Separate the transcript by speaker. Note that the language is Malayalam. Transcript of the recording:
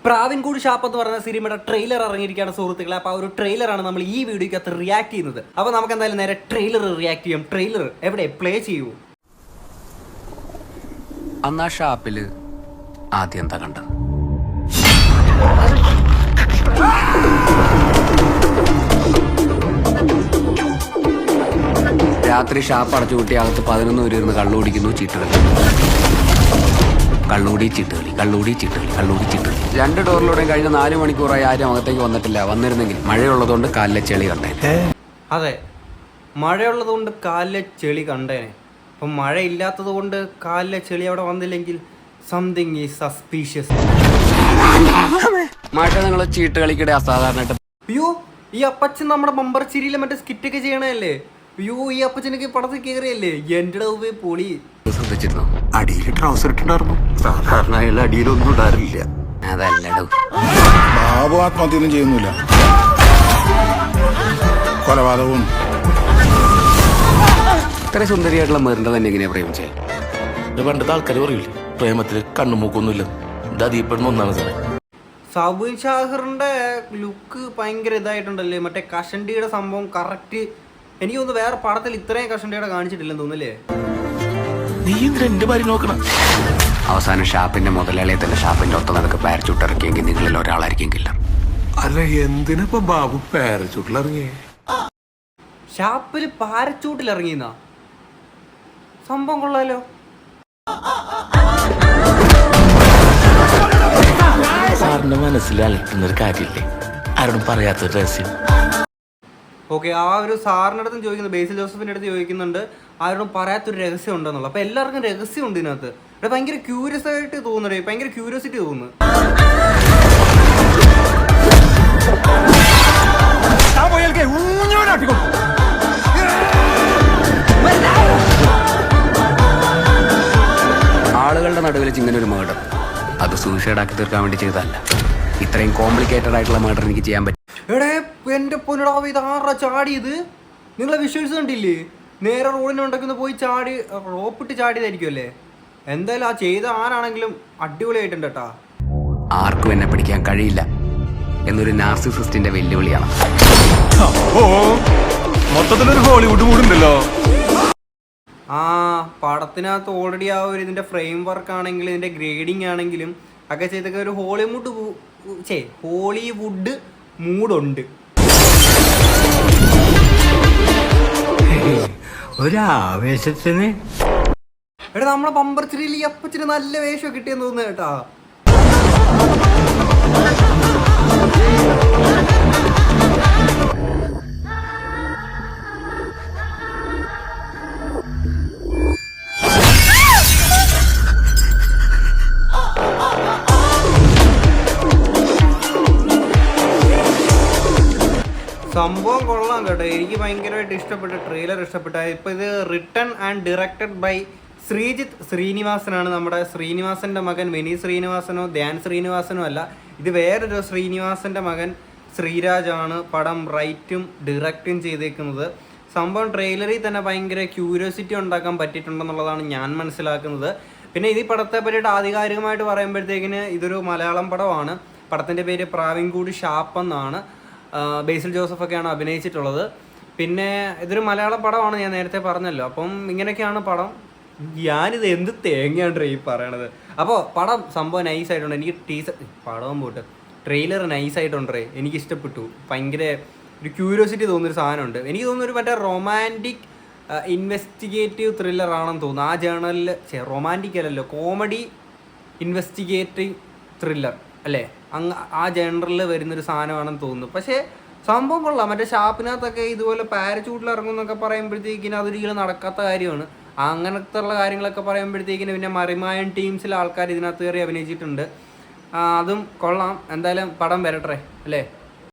Speaker 1: പ്രാവിൻകൂട് ഷാപ്പ് എന്ന് പറയുന്ന സിനിമയുടെ ട്രെയിലർ ഇറങ്ങിയിരിക്കുകയാണ് സുഹൃത്തുക്കളെ. അപ്പോൾ ആ ഒരു ട്രെയിലറാണ് നമ്മൾ ഈ വീഡിയോക്കകത്ത് റിയാക്ട് ചെയ്യുന്നത്. അപ്പോൾ നമുക്ക് എന്തായാലും നേരെ ട്രെയിലർ റിയാക്ട് ചെയ്യാം. ട്രെയിലർ എവിടെ പ്ലേ ചെയ്യൂ?
Speaker 2: അന്ന് ആ ഷാപ്പില് ആദ്യം എന്താ കണ്ടത്? രാത്രി ഷാപ്പ് അടച്ചു കൂട്ടി അകത്ത് 11 പേര് ഇരുന്ന് കള്ളുകുടിക്കുന്നു, ചീട്ടുകളി. കള്ളുകൂടി ചീട്ടുകളി, കള്ളുകൂടി ചീട്ടുകളി, കള്ളുകൂടി ചീട്ടുകളി. 2 ഡോറിലൂടെയും കഴിഞ്ഞ 4 മണിക്കൂറായി ആരും അകത്തേക്ക് വന്നിട്ടില്ല. വന്നിരുന്നെങ്കിൽ മഴയുള്ളതുകൊണ്ട് കാലിലെ ചെളി കണ്ടേനെ.
Speaker 1: അതെ, മഴയുള്ളതുകൊണ്ട് കാലിലെ ചെളി കണ്ടേനെ. അപ്പം മഴയില്ലാത്തത് കൊണ്ട് കാലിലെ ചെളി അവിടെ വന്നില്ലെങ്കിൽ സംതിങ് ഈസ് സസ്പീഷ്യസ്.
Speaker 2: മഴ നിങ്ങൾ ചീട്ടുകളിക്കിടെ അസാധാരണമായിട്ട്.
Speaker 1: അയ്യോ, ഈ അപ്പച്ചൻ നമ്മുടെ ബമ്പർ ചിരിയിലെ മറ്റേ സ്കിറ്റൊക്കെ ചെയ്യണല്ലേ? അയ്യോ, ഈ അപ്പച്ചനൊക്കെ പടത്തിൽ കയറിയല്ലേ? എന്റെ പൊളി.
Speaker 2: ശ്രദ്ധിച്ചിരുന്നു?
Speaker 3: അടിയിൽ ട്രൗസർ ഇട്ടുണ്ടായിരുന്നു. സാധാരണ അയാൾ അടിയിലൊന്നും ഇടാറില്ല.
Speaker 2: അതല്ലടോ,
Speaker 3: ബാബു ആത്മഹത്യൊന്നും ചെയ്യുന്നില്ല. കൊലപാതകവും.
Speaker 2: ഇത്ര സുന്ദരിയായിട്ടുള്ള മെറിന്റെ തന്നെ എങ്ങനെയാ പ്രേമിച്ചേ?
Speaker 4: പണ്ടത്തെ ആൾക്കാർ പറയൂലേ, പ്രേമത്തില് കണ്ണുമൂക്കൊന്നുമില്ല. ഇത് അതിൽപ്പെടുന്ന ഒന്നാണ് സാറേ.
Speaker 1: സബുൻ ഷാഹിറിന്റെ ലുക്ക് ഭയങ്കര ഇതായിട്ടുണ്ടല്ലേ? മറ്റേ കഷണ്ടിയുടെ സംഭവം കറക്റ്റ്. എനിക്ക് തോന്നുന്നു വേറെ പടത്തിൽ ഇത്രയും കഷണ്ടിയുടെ കാണിച്ചിട്ടില്ലെന്ന് തോന്നുന്നല്ലേ?
Speaker 4: നീ എന്റെ ഭാര്യ നോക്കണം.
Speaker 2: അവസാനം ഷാപ്പിന്റെ മുതലാളിയെ തന്നെ ഷാപ്പിന്റെ ഒത്ത നടക്ക് പാരച്ചൂട്ട് ഇറക്കിയെങ്കിൽ നിങ്ങളിൽ ഒരാളായിരിക്കും കില്ലർ.
Speaker 3: അല്ല, എന്തിനപ്പോ ബാബു പാരച്ചൂട്ടിലിറങ്ങിയേ?
Speaker 1: ഷാപ്പിൽ പാരച്ചൂട്ടിൽ ഇറങ്ങിയെന്നാ സംഭവം കൊള്ളാലോ.
Speaker 4: സാറിന്റെ മനസ്സിൽ അലട്ടുന്നൊരു കാര്യമില്ലേ, ആരോടും പറയാത്തൊരു രഹസ്യം.
Speaker 1: ഓക്കെ, ആ ഒരു സാറിൻ്റെ അടുത്തും ചോദിക്കുന്നത്, ബേസിൽ ജോസഫിൻ്റെ അടുത്ത് ചോദിക്കുന്നുണ്ട് ആരോടും പറയാത്തൊരു രഹസ്യം ഉണ്ടെന്നുള്ളത്. അപ്പോൾ എല്ലാവർക്കും രഹസ്യം ഉണ്ട് ഇതിനകത്ത്. ഇവിടെ ഭയങ്കര ക്യൂരിയസ് ആയിട്ട് തോന്നുന്നുണ്ട്, ഭയങ്കര ക്യൂരിയോസിറ്റി തോന്നുന്നു.
Speaker 2: ആളുകളുടെ നടുവിൽ വെച്ച് ഇങ്ങനെ ഒരു മേർഡർ, അത് സൂസൈഡ് ആക്കി തീർക്കാൻ വേണ്ടി ചെയ്തതല്ല. ഇത്രയും കോംപ്ലിക്കേറ്റഡ് ആയിട്ടുള്ള മേർഡർ എനിക്ക് ചെയ്യാൻ പറ്റും.
Speaker 1: എടേ, എൻ്റെ പൊന്നിടാവ്, ഇത് ആറാ ചാടിയത്? നിങ്ങളെ വിഷ്വൽസ് കണ്ടില്ലേ? നേരെ റോഡിനുണ്ടെന്ന് പോയി ചാടി, റോപ്പിട്ട് ചാടിയതായിരിക്കും അല്ലേ? എന്തായാലും ആ ചെയ്ത ആരാണെങ്കിലും അടിപൊളിയായിട്ടുണ്ട് കേട്ടാ.
Speaker 2: ആർക്കും എന്നെ പിടിക്കാൻ കഴിയില്ല എന്നൊരു നാർസിസിസ്റ്റിന്റെ വെല്ലുവിളിയാണ്.
Speaker 3: മൊത്തത്തിലൊരു ഹോളിവുഡ് മൂടുണ്ടല്ലോ.
Speaker 1: ആ പടത്തിനകത്ത് ഓൾറെഡി ആ ഒരു ഇതിൻ്റെ ഫ്രെയിം വർക്ക് ആണെങ്കിലും ഇതിൻ്റെ ഗ്രേഡിങ് ആണെങ്കിലും ഒക്കെ ചെയ്തൊക്കെ ഒരു ഹോളിവുഡ് മൂഡുണ്ട്.
Speaker 5: ഒരാവേശത്തിന്
Speaker 1: എടാ, നമ്മളെ ബമ്പർ ചിരിയിൽ ഈ അപ്പച്ചിന് നല്ല വേഷം കിട്ടിയെന്ന് തോന്നുന്നു കേട്ടാ. സംഭവം കൊള്ളാം കേട്ടോ, എനിക്ക് ഭയങ്കരമായിട്ട് ഇഷ്ടപ്പെട്ട ട്രെയിലർ ഇഷ്ടപ്പെട്ട. ഇപ്പോൾ ഇത് written and directed by Sreejith ശ്രീനിവാസനാണ്. നമ്മുടെ ശ്രീനിവാസൻ്റെ മകൻ വിനീത് ശ്രീനിവാസനോ ധ്യാൻ ശ്രീനിവാസനോ അല്ല, ഇത് വേറൊരു ശ്രീനിവാസൻ്റെ മകൻ ശ്രീരാജാണ് പടം റൈറ്റും ഡയറക്റ്റും ചെയ്തേക്കുന്നത്. സംഭവം ട്രെയിലറിൽ തന്നെ ഭയങ്കര ക്യൂരിയോസിറ്റി ഉണ്ടാക്കാൻ പറ്റിയിട്ടുണ്ടെന്നുള്ളതാണ് ഞാൻ മനസ്സിലാക്കുന്നത്. പിന്നെ ഈ പടത്തെ പറ്റിയിട്ട് ആധികാരികമായിട്ട് പറയുമ്പോഴത്തേക്കിന് ഇതൊരു മലയാളം പടമാണ്. പടത്തിൻ്റെ പേര് പ്രാവിൻകൂട് ഷാപ്പ് എന്നാണ്. ബേസിൽ ജോസഫൊക്കെയാണ് അഭിനയിച്ചിട്ടുള്ളത്. പിന്നെ ഇതൊരു മലയാളം പടമാണ്, ഞാൻ നേരത്തെ പറഞ്ഞല്ലോ. അപ്പം ഇങ്ങനെയൊക്കെയാണ് പടം. ഞാനിത് എന്ത് തേങ്ങയാണ് ഈ പറയണത്. അപ്പോൾ പടം സംഭവം നൈസായിട്ടുണ്ട്. എനിക്ക് പടവും പോട്ട് ട്രെയിലർ നൈസായിട്ടുണ്ടേ, എനിക്ക് ഇഷ്ടപ്പെട്ടു. ഭയങ്കര ഒരു ക്യൂരിയോസിറ്റി തോന്നുന്നൊരു സാധനമുണ്ട്. എനിക്ക് തോന്നുന്നൊരു മറ്റേ റൊമാൻറ്റിക് ഇൻവെസ്റ്റിഗേറ്റീവ് ത്രില്ലർ ആണെന്ന് തോന്നുന്നു. ആ ജേണലിൽ റൊമാൻറ്റിക് അല്ലല്ലോ, കോമഡി ഇൻവെസ്റ്റിഗേറ്റീവ് ത്രില്ലർ അല്ലേ, ആ ജേണറിൽ വരുന്നൊരു സാധനമാണെന്ന് തോന്നുന്നു. പക്ഷേ സംഭവം കൊള്ളാം. മറ്റേ ഷാപ്പിനകത്തൊക്കെ ഇതുപോലെ പാരച്ചൂട്ടിൽ ഇറങ്ങുമെന്നൊക്കെ പറയുമ്പോഴത്തേക്കിന് അതൊരിക്കലും നടക്കാത്ത കാര്യമാണ്. അങ്ങനത്തെ ഉള്ള കാര്യങ്ങളൊക്കെ പറയുമ്പോഴത്തേക്കിന് പിന്നെ മറിമായൻ ടീംസിലെ ആൾക്കാർ ഇതിനകത്ത് കയറി അഭിനയിച്ചിട്ടുണ്ട്. അതും കൊള്ളാം. എന്തായാലും പടം വരട്ടെ അല്ലേ?